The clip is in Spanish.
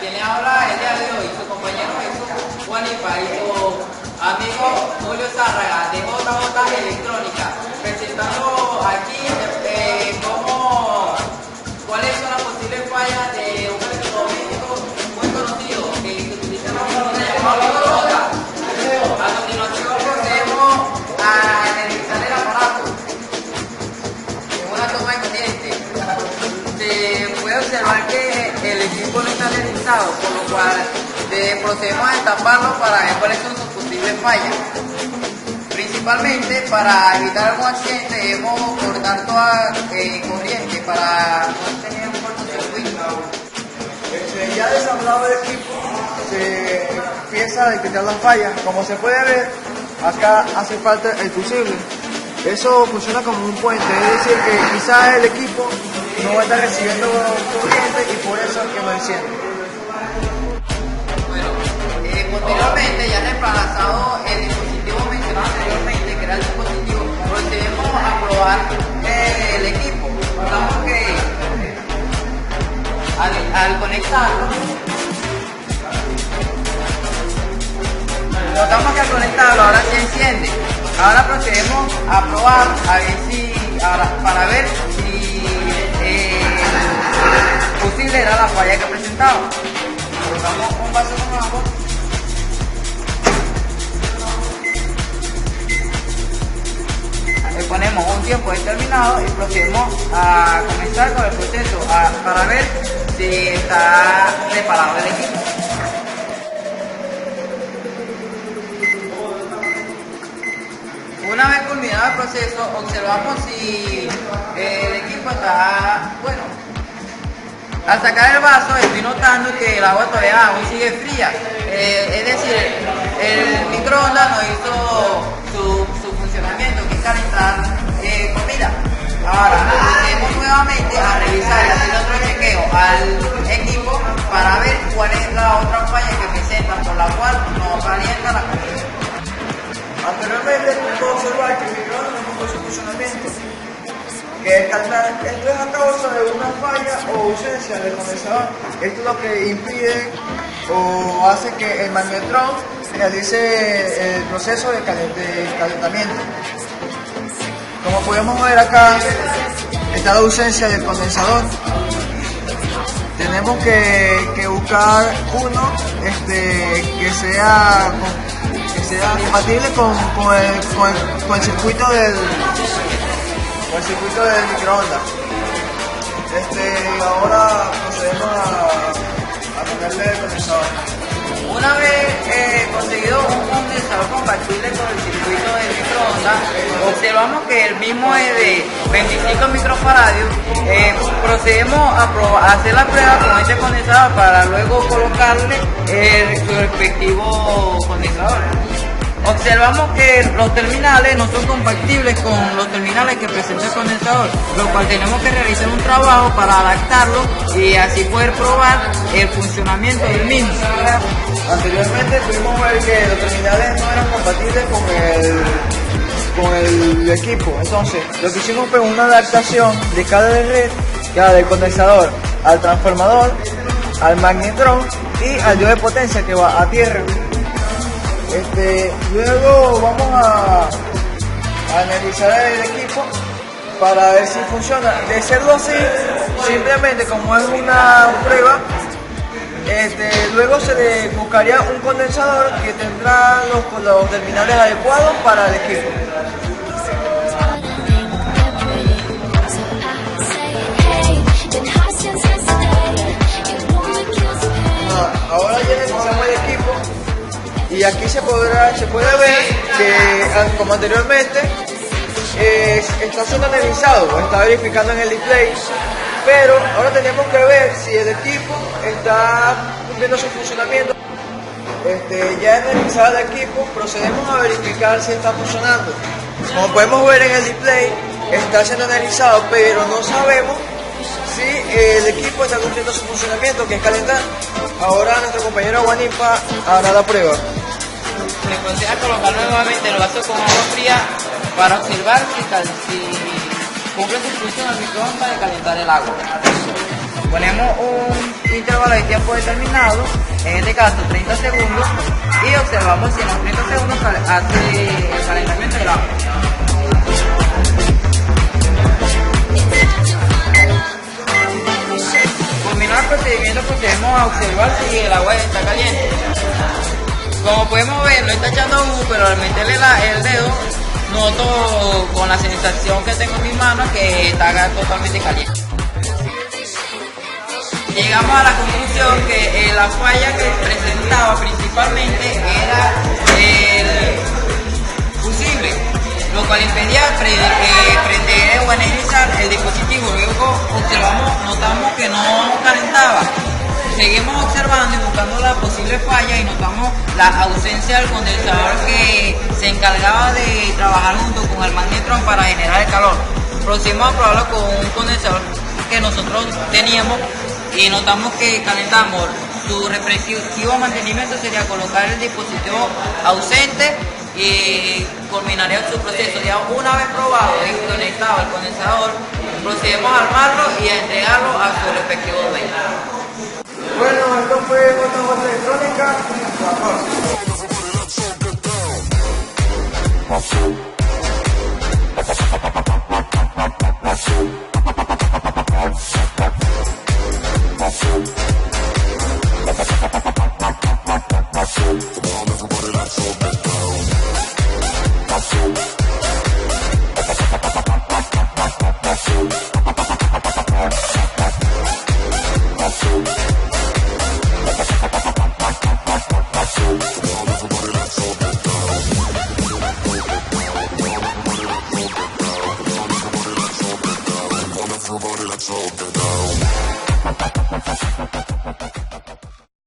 Quien le habla el día de hoy, su compañero Jesús Juanipa y su amigo Julio Zárraga de JJ Electrónica, presentando aquí cuáles son las posibles fallas de un electrodoméstico muy conocido que se utiliza en la oficina llamado microondas. A continuación procedemos a analizar el aparato en una toma independiente. Se puede observar que el equipo no está analizado, por lo cual procedemos a destaparlo para ver cuáles son sus posibles fallas. Principalmente para evitar algún accidente debemos cortar toda corriente para no tener un cortocircuito. Ya desamblado el equipo se empieza a detectar las fallas. Como se puede ver, acá hace falta el fusible. Eso funciona como un puente, es decir que quizás el equipo no va a estar recibiendo corriente y por eso es que no enciende. Bueno, posteriormente, ya reemplazado el dispositivo mencionado anteriormente, que era el dispositivo, procedemos a probar el equipo. Notamos que al conectarlo ahora se enciende. Ahora procedemos a probar para ver si posible era la falla que presentaba. Colocamos un vaso con agua. Le ponemos un tiempo determinado y procedemos a comenzar con el proceso para ver si está preparado el equipo. Una vez culminado el proceso, observamos si el equipo está bueno. Al sacar el vaso estoy notando que el agua todavía aún sigue fría, es decir, el microondas no hizo su funcionamiento, que es calentar comida. Ahora procedemos nuevamente a revisar y hacer otro chequeo al equipo para ver cuál es la otra falla que presenta, por la cual no calienta la comida. Anteriormente pudo observar que el microondas no mostró su funcionamiento, que esto es a causa de una falla o ausencia del condensador. Esto es lo que impide o hace que el magnetrón realice el proceso de calentamiento. Como podemos ver acá, está la ausencia del condensador. Tenemos que buscar uno que sea compatible con el circuito del microondas. Ahora procedemos a ponerle el condensador. Una vez conseguido un condensador compatible con el circuito del microondas, observamos que el mismo es de 25 microfaradios. Procedemos a hacer la prueba con este condensador para luego colocarle su respectivo condensador. Observamos que los terminales no son compatibles con los terminales que presenta el condensador, lo cual tenemos que realizar un trabajo para adaptarlo y así poder probar el funcionamiento del mismo. Anteriormente pudimos ver que los terminales no eran compatibles con el equipo. Entonces, lo que hicimos fue una adaptación de cada red, del condensador al transformador, al magnetrón y al dio de potencia que va a tierra. Luego vamos a analizar el equipo para ver si funciona. De serlo así, simplemente como es una prueba, luego se le buscaría un condensador que tendrá los terminales adecuados para el equipo. Ahora ya empezamos el equipo y aquí se puede ver que, como anteriormente, está siendo analizado, está verificando en el display, pero ahora tenemos que ver si el equipo está cumpliendo su funcionamiento. Ya analizado el equipo, procedemos a verificar si está funcionando. Como podemos ver en el display, está siendo analizado, pero no sabemos si el equipo está cumpliendo su funcionamiento, que es calentar. Ahora nuestro compañero Juanipa hará la prueba. Se procede a colocar nuevamente el vaso con agua fría para observar si cumple su función el microondas de calentar el agua. Ponemos un intervalo de tiempo determinado, en este caso 30 segundos, y observamos si en los 30 segundos hace el calentamiento del agua. Culminado el procedimiento, procedemos a observar si el agua está caliente. Como podemos ver, no está echando humo, pero al meterle el dedo, noto con la sensación que tengo en mis manos que está totalmente caliente. Llegamos a la conclusión que la falla que presentaba principalmente era el fusible, lo cual impedía prender o energizar el dispositivo. Luego notamos que no calentaba. Seguimos observando y buscando la posible falla y notamos la ausencia del condensador que se encargaba de trabajar junto con el magnetrón para generar el calor. Procedimos a probarlo con un condensador que nosotros teníamos y notamos que calentamos. Su respectivo mantenimiento sería colocar el dispositivo ausente y culminaría su proceso. Ya una vez probado y conectado al condensador, procedemos a armarlo y a entregarlo a su respectivo dueño.